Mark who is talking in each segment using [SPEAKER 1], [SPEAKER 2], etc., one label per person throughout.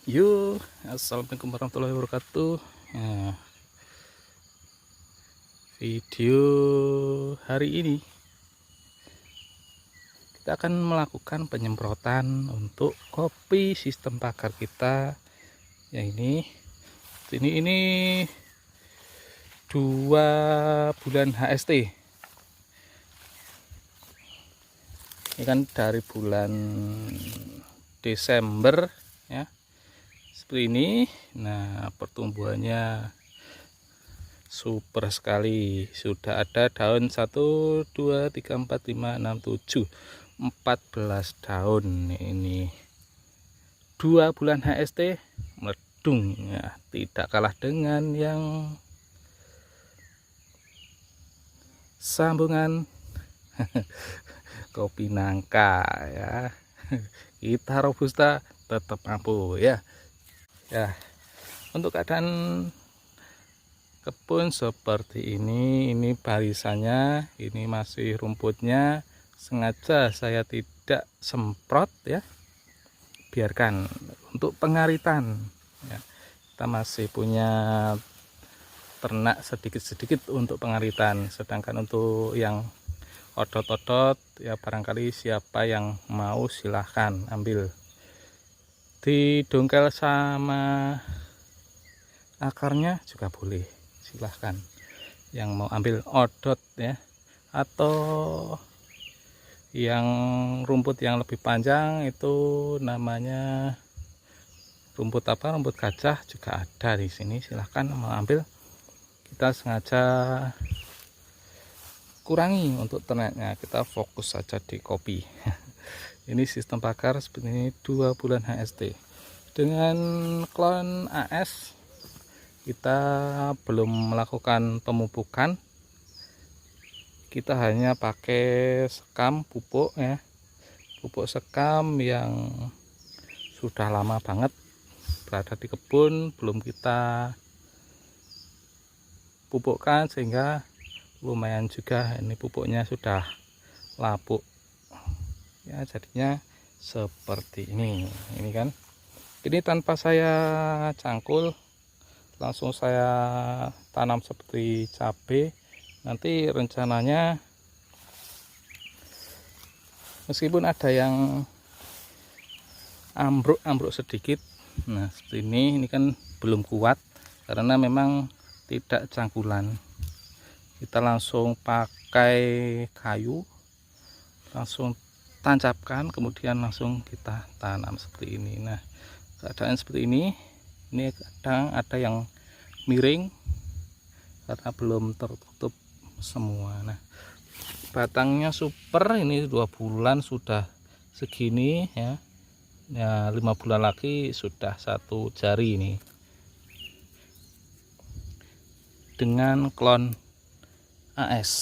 [SPEAKER 1] Yuk, assalamualaikum warahmatullahi wabarakatuh. Nah, video hari ini kita akan melakukan penyemprotan untuk kopi sistem pagar kita. Ya ini 2 bulan HST. Ini kan dari bulan Desember ya. Seperti ini. Nah, pertumbuhannya super sekali. Sudah ada daun 1 2 3 4 5 6 7 14 daun. Ini 2 bulan HST meledung ya, tidak kalah dengan yang sambungan kopi nangka ya. Kita robusta tetap mampu ya. Ya, untuk keadaan kebun seperti ini barisannya, ini masih rumputnya, sengaja saya tidak semprot ya, biarkan untuk pengaritan ya. Kita masih punya ternak sedikit-sedikit untuk pengaritan, sedangkan untuk yang odot-odot ya barangkali siapa yang mau silahkan ambil, didongkel sama akarnya juga boleh, silahkan yang mau ambil odot ya, atau yang rumput yang lebih panjang itu namanya rumput gajah juga ada di sini, silahkan mau ambil. Kita sengaja kurangi untuk ternaknya, kita fokus saja di kopi. Ini sistem pagar seperti ini 2 bulan HST dengan klon AS. Kita belum melakukan pemupukan, kita hanya pakai sekam pupuk ya, pupuk sekam yang sudah lama banget berada di kebun, belum kita pupukkan, sehingga lumayan juga ini pupuknya sudah lapuk ya, jadinya seperti ini kan. Ini tanpa saya cangkul, langsung saya tanam seperti cabai. Nanti rencananya meskipun ada yang ambruk sedikit, nah seperti ini kan belum kuat karena memang tidak cangkulan. Kita langsung pakai kayu, langsung tancapkan, kemudian langsung kita tanam seperti ini. Nah, keadaan seperti ini kadang ada yang miring karena belum tertutup semua. Nah, batangnya super, ini 2 bulan sudah segini ya. Ya 5 bulan lagi sudah 1 jari ini. Dengan klon AS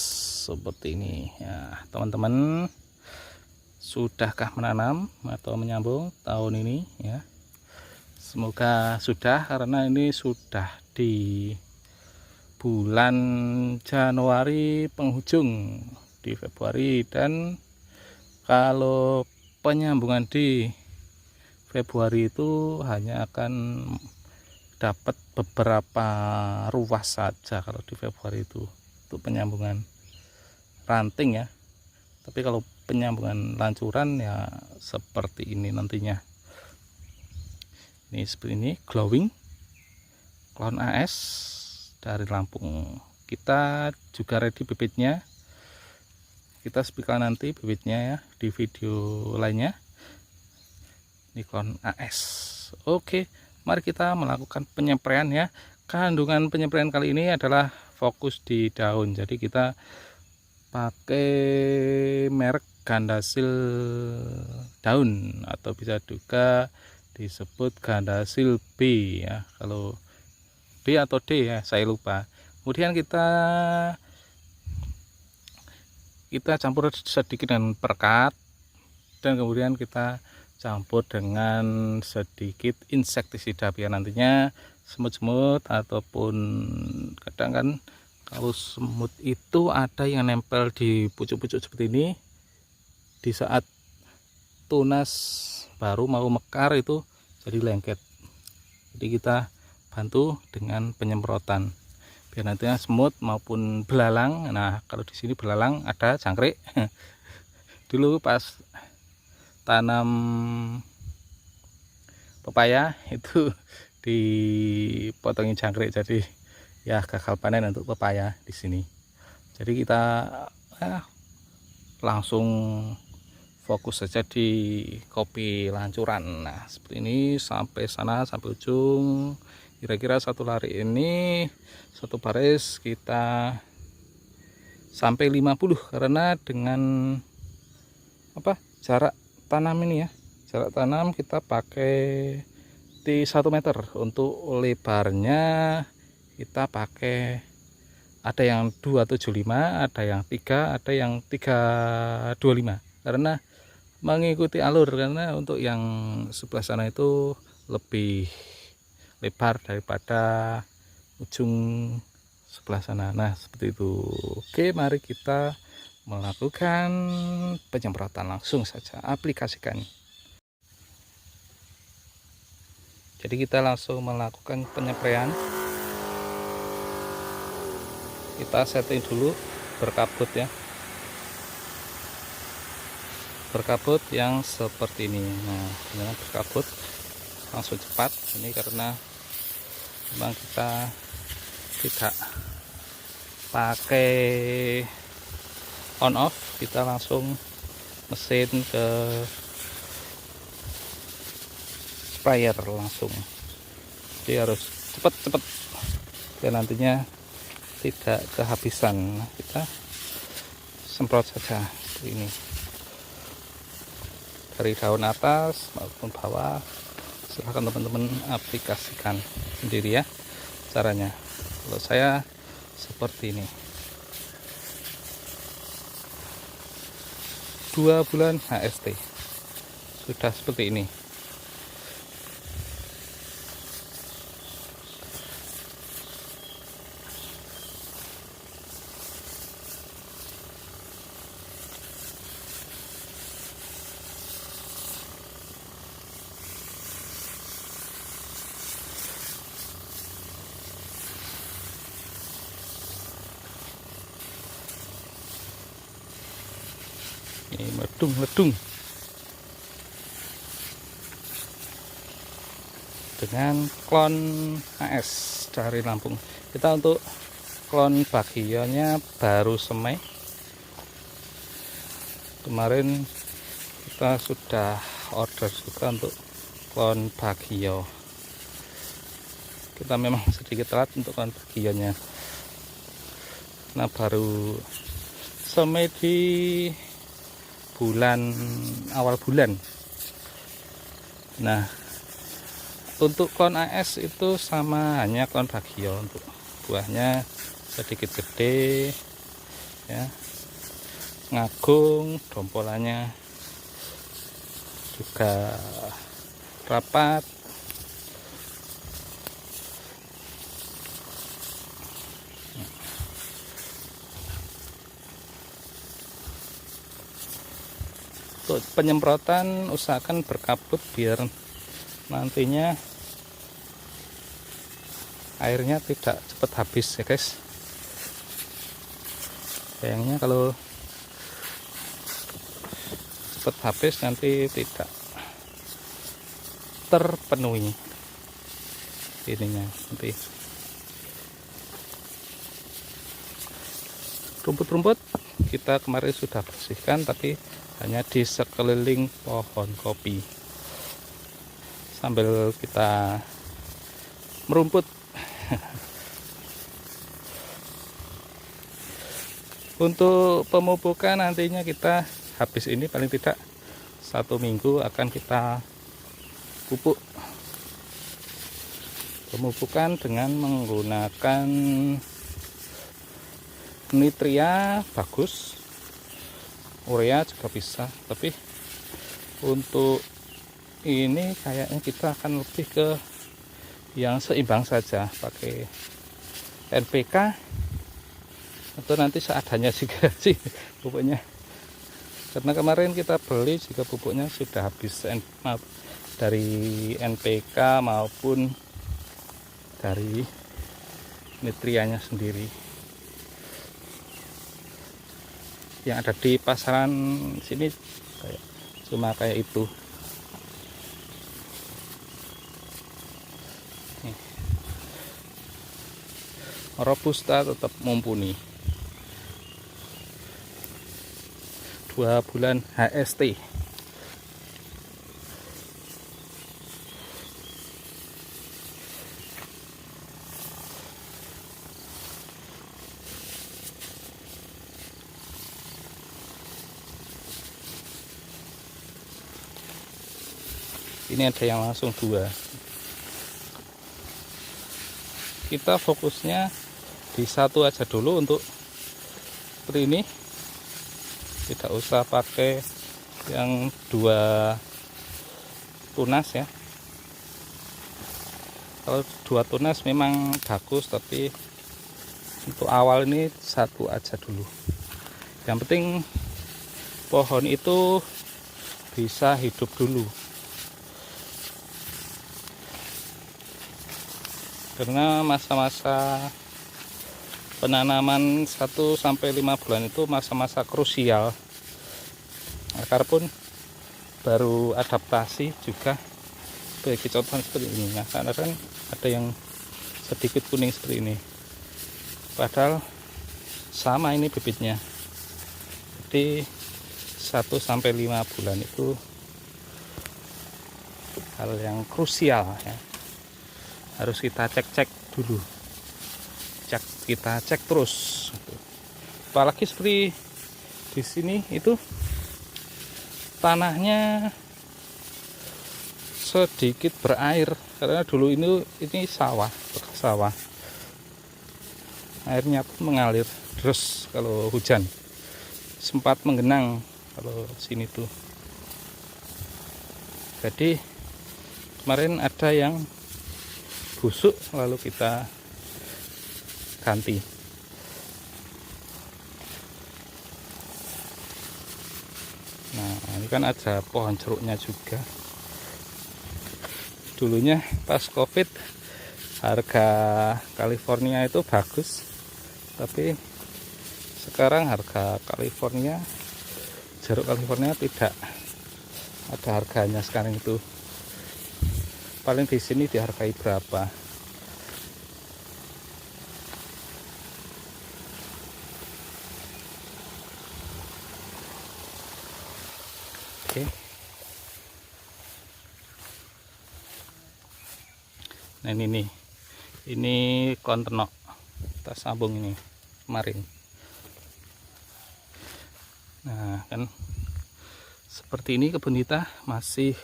[SPEAKER 1] seperti ini ya, teman-teman. Sudahkah menanam atau menyambung tahun ini ya? Semoga sudah, karena ini sudah di bulan Januari penghujung di Februari, dan kalau penyambungan di Februari itu hanya akan dapat beberapa ruas saja kalau di Februari itu untuk penyambungan ranting ya. Tapi kalau penyambungan lancuran ya seperti ini nantinya. Ini seperti ini, glowing klon AS dari Lampung. Kita juga ready bibitnya, kita speaker nanti bibitnya ya di video lainnya. Ini klon AS. Oke, mari kita melakukan penyempraian ya. Kandungan penyempraian kali ini adalah fokus di daun, jadi kita pakai merek Gandasil daun, atau bisa juga disebut Gandasil B ya, kalau B atau D ya saya lupa. Kemudian kita campur sedikit dengan perkat, dan kemudian kita campur dengan sedikit insektisida biar nantinya semut-semut ataupun kadang kan kalau semut itu ada yang nempel di pucuk-pucuk seperti ini, di saat tunas baru mau mekar itu jadi lengket. Jadi kita bantu dengan penyemprotan biar nantinya semut maupun belalang. Nah, kalau di sini belalang ada jangkrik. Dulu pas tanam pepaya itu dipotongin jangkrik, jadi ya gagal panen untuk pepaya di sini. Jadi kita langsung fokus saja di kopi lancuran. Nah, seperti ini sampai sana, sampai ujung. Kira-kira satu lari ini, satu baris kita sampai 50, karena dengan jarak tanam ini ya, jarak tanam kita pakai di 1 meter. Untuk lebarnya kita pakai ada yang 275, ada yang 3, ada yang 325, karena mengikuti alur. Karena untuk yang sebelah sana itu lebih lebar daripada ujung sebelah sana. Nah, seperti itu. Oke, mari kita melakukan penyemprotan. Langsung saja aplikasikan. Jadi kita langsung melakukan penyepraian. Kita setting dulu berkabut ya, berkabut yang seperti ini. Nah, dengan berkabut langsung cepat ini karena memang kita tidak pakai on off, kita langsung mesin ke sprayer langsung. Jadi harus cepat dan nantinya tidak kehabisan. Nah, kita semprot saja seperti ini dari daun atas maupun bawah. Silahkan teman-teman aplikasikan sendiri ya caranya. Kalau saya seperti ini, 2 bulan HST sudah seperti ini. Ini meledung dengan klon AS dari Lampung. Kita untuk klon bagionya baru semai. Kemarin kita sudah order juga untuk klon bagio. Kita memang sedikit telat untuk klon bagionya, nah baru semai di awal bulan. Nah, untuk klon AS itu sama, hanya klon bagio. Untuk buahnya sedikit gede ya, ngagung, dompolannya juga rapat. Untuk penyemprotan usahakan berkabut biar nantinya airnya tidak cepat habis ya guys. Sayangnya kalau cepat habis nanti tidak terpenuhi ininya. Nanti rumput-rumput kita kemarin sudah bersihkan, tapi hanya di sekeliling pohon kopi sambil kita merumput. Untuk pemupukan nantinya kita habis ini paling tidak 1 minggu akan kita pupuk. Pemupukan dengan menggunakan nitria bagus, urea juga bisa, tapi untuk ini kayaknya kita akan lebih ke yang seimbang saja, pakai NPK atau nanti seadanya juga sih pupuknya, karena kemarin kita beli juga pupuknya sudah habis dari NPK maupun dari nitrianya sendiri yang ada di pasaran sini cuma kayak itu. Nih. Robusta tetap mumpuni 2 bulan HST. Ini ada yang langsung 2. Kita fokusnya di 1 aja dulu untuk seperti ini, tidak usah pakai yang 2 tunas ya. Kalau 2 tunas memang bagus, tapi untuk awal ini 1 aja dulu. Yang penting pohon itu bisa hidup dulu, karena masa-masa penanaman 1 sampai 5 bulan itu masa-masa krusial. Akar pun baru adaptasi juga. Bagi contoh seperti ini, nah karena kan ada yang sedikit kuning seperti ini, padahal sama ini bibitnya. Jadi 1 sampai 5 bulan itu hal yang krusial ya. Harus kita cek dulu, kita cek terus. Apalagi seperti di sini itu tanahnya sedikit berair, karena dulu ini sawah, bekas sawah. Airnya pun mengalir terus kalau hujan, sempat menggenang kalau sini tuh. Jadi kemarin ada yang busuk, lalu kita ganti. Nah, ini kan ada pohon jeruknya juga. Dulunya pas COVID harga California itu bagus, tapi sekarang harga California, jeruk California tidak ada harganya sekarang itu. Paling di sini dihargai berapa? Oke. Nah ini kontenok kita sambung ini kemarin. Nah kan seperti ini kebun kita masih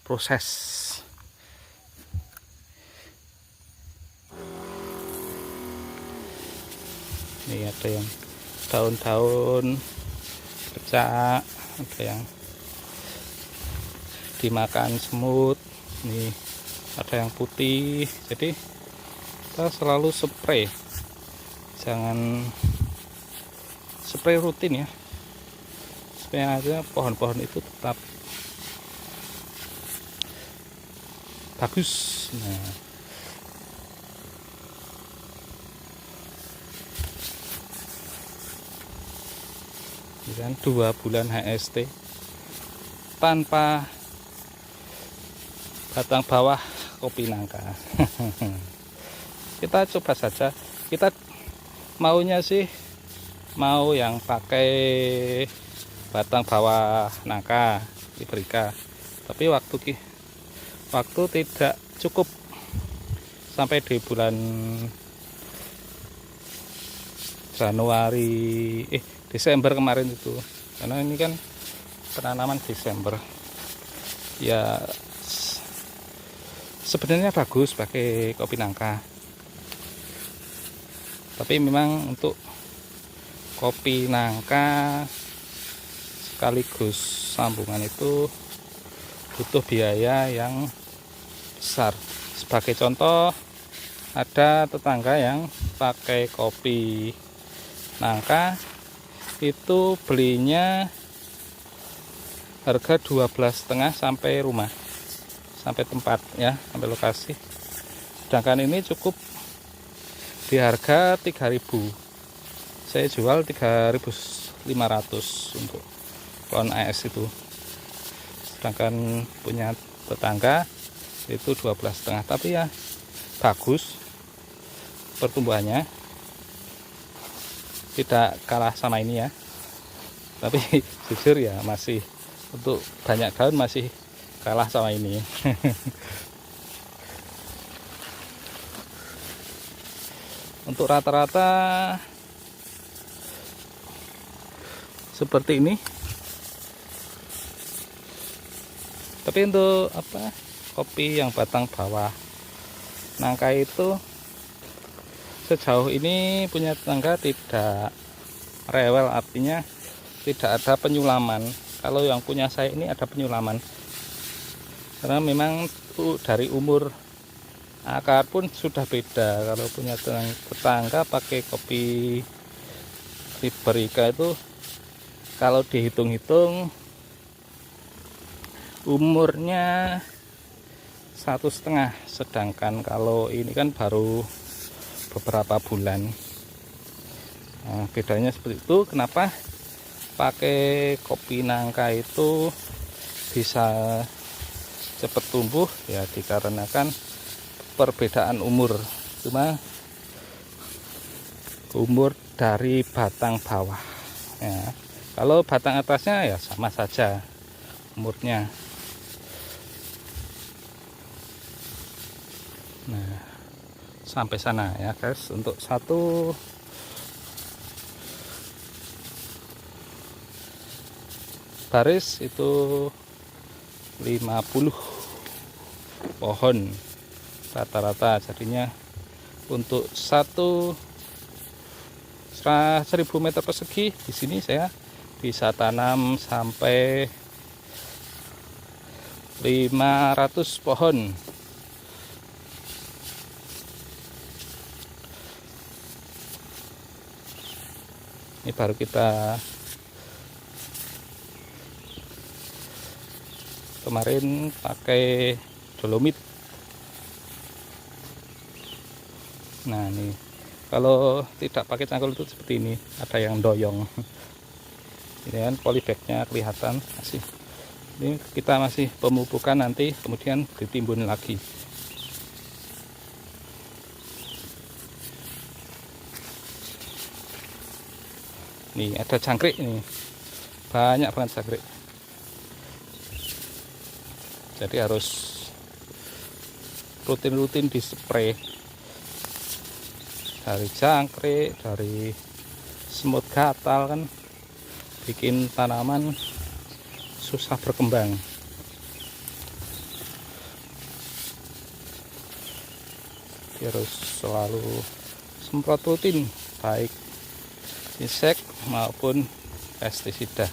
[SPEAKER 1] proses. Ini ada yang daun-daun pecah, ada yang dimakan semut, nih ada yang putih. Jadi kita selalu spray, jangan spray rutin ya, supaya aja pohon-pohon itu tetap bagus. Nah, ini kan 2 bulan HST tanpa batang bawah kopi nangka. Kita coba saja, kita maunya sih mau yang pakai batang bawah nangka diberikan, tapi waktu tidak cukup sampai di bulan Desember kemarin itu, karena ini kan penanaman Desember ya. Sebenarnya bagus pakai kopi nangka, tapi memang untuk kopi nangka sekaligus sambungan itu butuh biaya yang besar. Sebagai contoh, ada tetangga yang pakai kopi nangka itu belinya harga 12,5 sampai rumah, sampai tempat ya, sampai lokasi sedangkan ini cukup di harga 3.000. Saya jual 3.500 untuk klon AS itu, sedangkan punya tetangga itu 12,5. Tapi ya bagus pertumbuhannya, tidak kalah sama ini ya. Tapi jujur ya masih untuk banyak daun masih kalah sama ini. Untuk rata-rata seperti ini. Tapi untuk kopi yang batang bawah nangka itu sejauh ini punya tetangga tidak rewel, artinya tidak ada penyulaman. Kalau yang punya saya ini ada penyulaman, karena memang dari umur akar pun sudah beda. Kalau punya tetangga pakai kopi Liberica itu, kalau dihitung-hitung umurnya 1,5, sedangkan kalau ini kan baru beberapa bulan. Nah, bedanya seperti itu. Kenapa pakai kopi nangka itu bisa cepat tumbuh? Ya dikarenakan perbedaan umur, cuma umur dari batang bawah ya. Kalau batang atasnya ya sama saja umurnya. Nah, sampai sana ya guys. Untuk satu baris itu 50 pohon rata-rata, jadinya untuk 1.000 meter persegi di sini saya bisa tanam sampai 500 pohon. Ini baru kita kemarin pakai dolomit. Nah ini kalau tidak pakai cangkul itu seperti ini, ada yang doyong. Ini kan polybagnya kelihatan masih. Ini kita masih pemupukan, nanti kemudian ditimbun lagi. Nih ada jangkrik, ini banyak banget jangkrik. Jadi harus rutin-rutin dispray dari jangkrik, dari semut gatal, kan bikin tanaman susah berkembang. Harus selalu semprot rutin, baik insek maupun pestisida.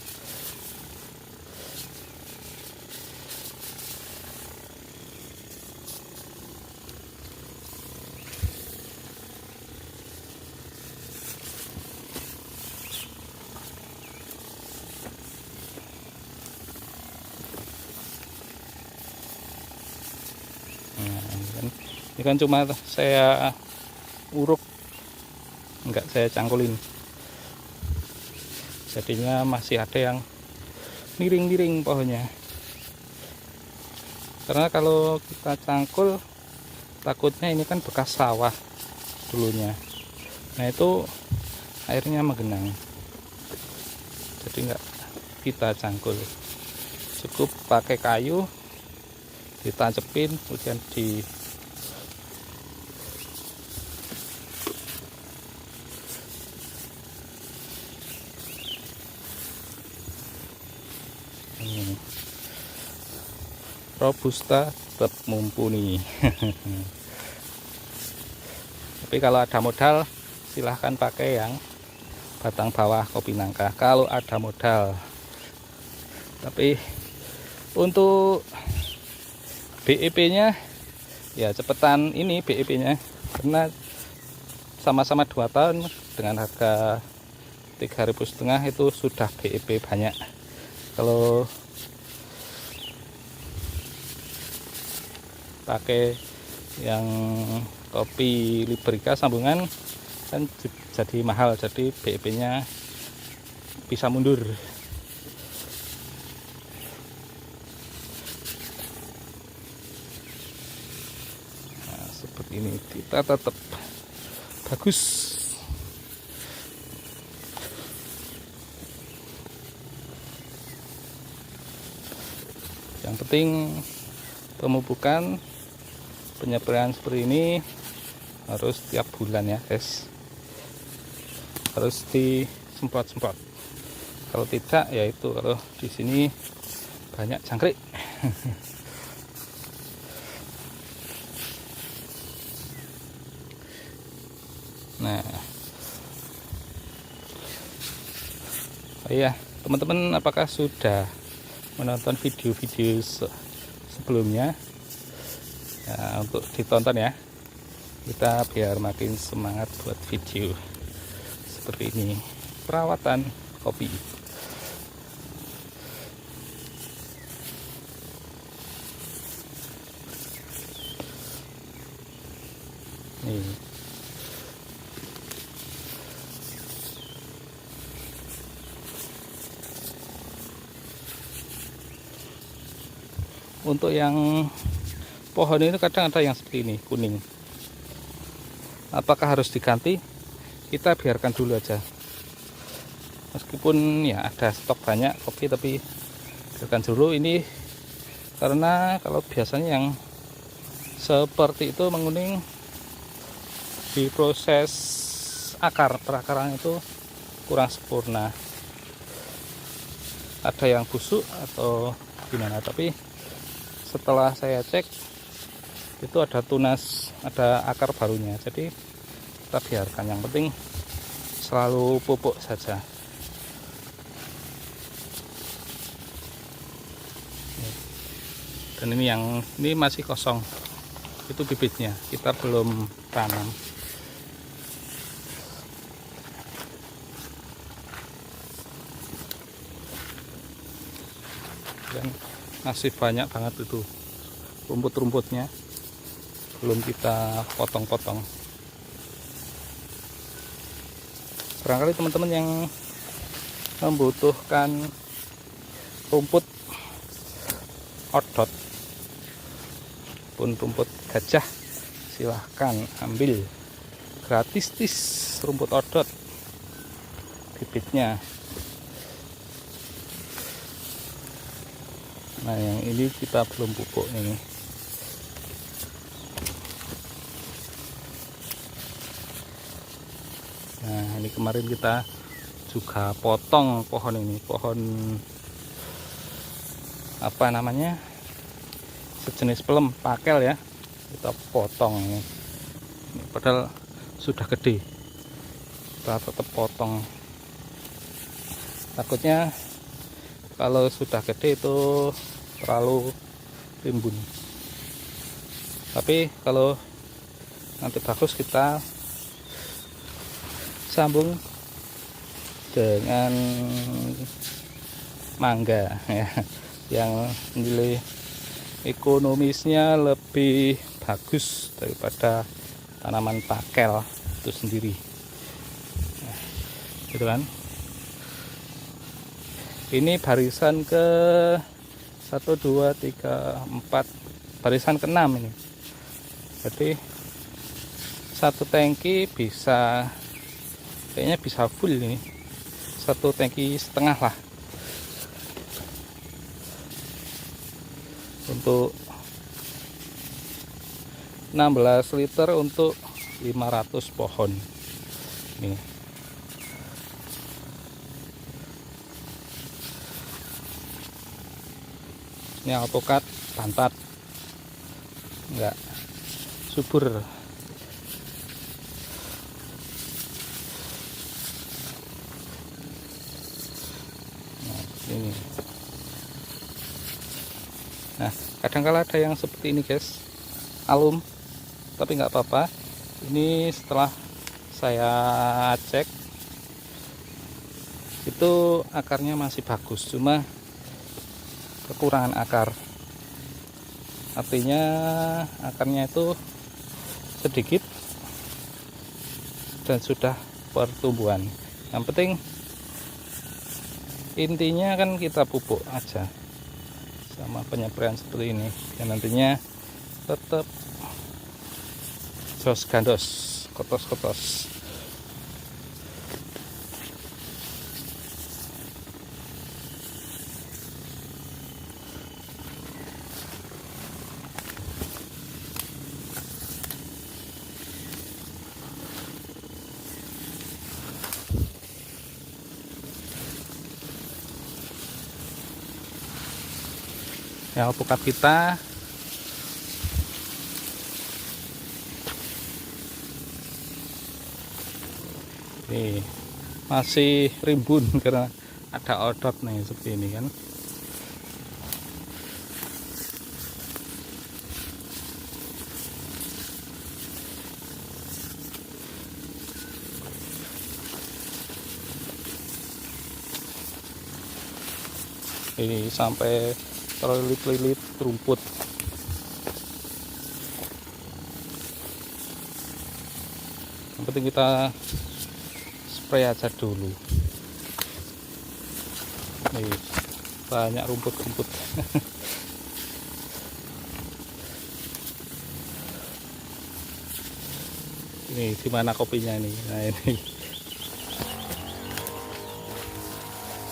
[SPEAKER 1] Ini kan cuma saya uruk, enggak saya cangkulin, jadinya masih ada yang miring-miring pohonnya. Karena kalau kita cangkul takutnya ini kan bekas sawah dulunya, nah itu airnya menggenang, jadi enggak kita cangkul. Cukup pakai kayu ditancapin, kemudian di Robusta tetap mumpuni. Tapi kalau ada modal silahkan pakai yang batang bawah kopi nangka kalau ada modal. Tapi untuk BEP nya ya cepetan ini BEP nya, karena sama-sama 2 tahun dengan harga 3.500 itu sudah BEP banyak. Kalau pakai yang kopi Liberica sambungan kan jadi mahal, jadi BEP nya bisa mundur. Nah, seperti ini kita tetap bagus. Yang penting pemupukan penyepraian seperti ini harus tiap bulan ya guys, harus disemprot-semprot. Kalau tidak ya itu, kalau di sini banyak jangkrik. Nah, oh iya teman-teman, apakah sudah menonton video-video sebelumnya? Ya, untuk ditonton ya, kita biar makin semangat buat video seperti ini, perawatan kopi. Nih, untuk yang pohon ini kadang ada yang seperti ini kuning, apakah harus diganti? Kita biarkan dulu aja, meskipun ya ada stok banyak kopi, tapi biarkan dulu ini, karena kalau biasanya yang seperti itu menguning di proses perakaran itu kurang sempurna, ada yang busuk atau gimana. Tapi setelah saya cek itu ada tunas, ada akar barunya, jadi kita biarkan, yang penting selalu pupuk saja. Dan ini masih kosong, itu bibitnya, kita belum tanam. Dan masih banyak banget itu rumput-rumputnya, belum kita potong-potong. Barangkali teman-teman yang membutuhkan rumput odot pun rumput gajah, silahkan ambil gratis rumput odot bibitnya. Nah, yang ini kita belum pupuk ini. Nah, ini kemarin kita juga potong pohon ini, pohon apa namanya, sejenis pelem pakel ya, kita potong ini. Padahal sudah gede, kita tetap potong, takutnya kalau sudah gede itu terlalu rimbun. Tapi kalau nanti bagus, kita sambung dengan mangga ya, yang nilai ekonomisnya lebih bagus daripada tanaman pakel itu sendiri. Nah, gitu kan. Ini barisan ke 1, 2, 3, 4, barisan ke-6 ini. Jadi satu tangki bisa, kayaknya bisa full ini, 1,5 tangki lah untuk 16 liter untuk 500 pohon nih. Ini alpukat pantat, enggak subur. Nah, ini. Nah, kadang-kala ada yang seperti ini guys, alum, tapi nggak apa-apa. Ini setelah saya cek itu akarnya masih bagus, cuma kekurangan akar. Artinya akarnya itu sedikit dan sudah pertumbuhan. Yang penting intinya kan kita pupuk aja sama penyepraian seperti ini, dan nantinya tetap jos gandos, kotos-kotos. Ya, alpukat kita nih masih rimbun karena ada odot nih seperti ini kan. Ini sampai terlilit-lilit rumput. Yang penting kita spray aja dulu. Nih, banyak rumput-rumput. Ini gimana kopinya ini? Nah ini.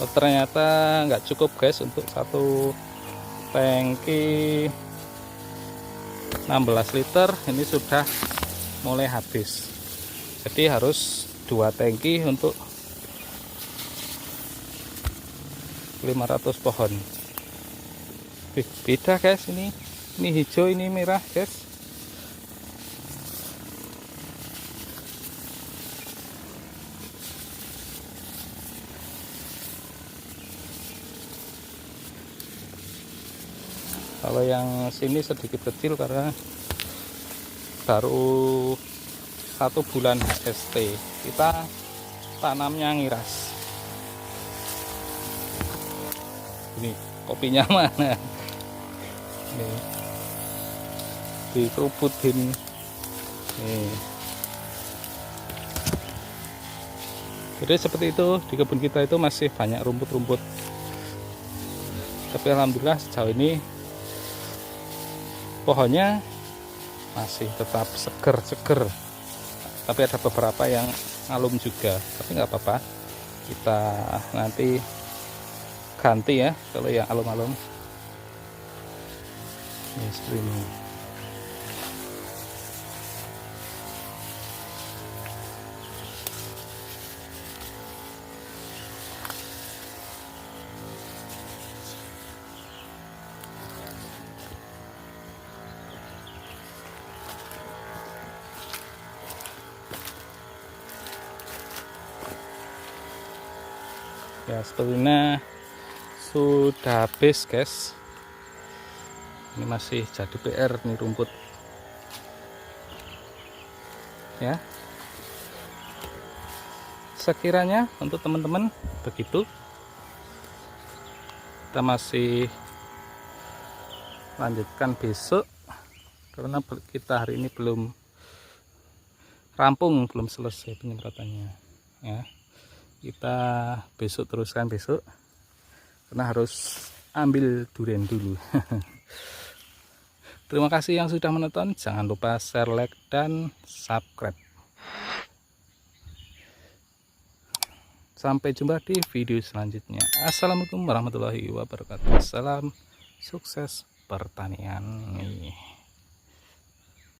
[SPEAKER 1] Oh, ternyata nggak cukup guys untuk satu tangki 16 liter, ini sudah mulai habis. Jadi harus 2 tangki untuk 500 pohon. Beda guys, ini hijau, ini merah guys. Kalau yang sini sedikit kecil karena baru 1 bulan HST, kita tanamnya ngiras. Ini kopinya mana? Nih, dikeruputin. Nih. Jadi seperti itu, di kebun kita itu masih banyak rumput-rumput. Tapi alhamdulillah sejauh ini pohonnya masih tetap seger-seger, tapi ada beberapa yang alum juga, tapi nggak apa-apa, kita nanti ganti ya kalau yang alum-alum. Ini seperti ini. Ya, sepertinya sudah habis guys. Ini masih jadi PR nih rumput ya. Sekiranya untuk teman-teman begitu, kita masih lanjutkan besok karena kita hari ini belum rampung, belum selesai penyemprotannya ya. Kita besok teruskan besok karena harus ambil durian dulu. Terima kasih yang sudah menonton, jangan lupa share, like, dan subscribe. Sampai jumpa di video selanjutnya. Assalamualaikum warahmatullahi wabarakatuh. Salam sukses pertanian.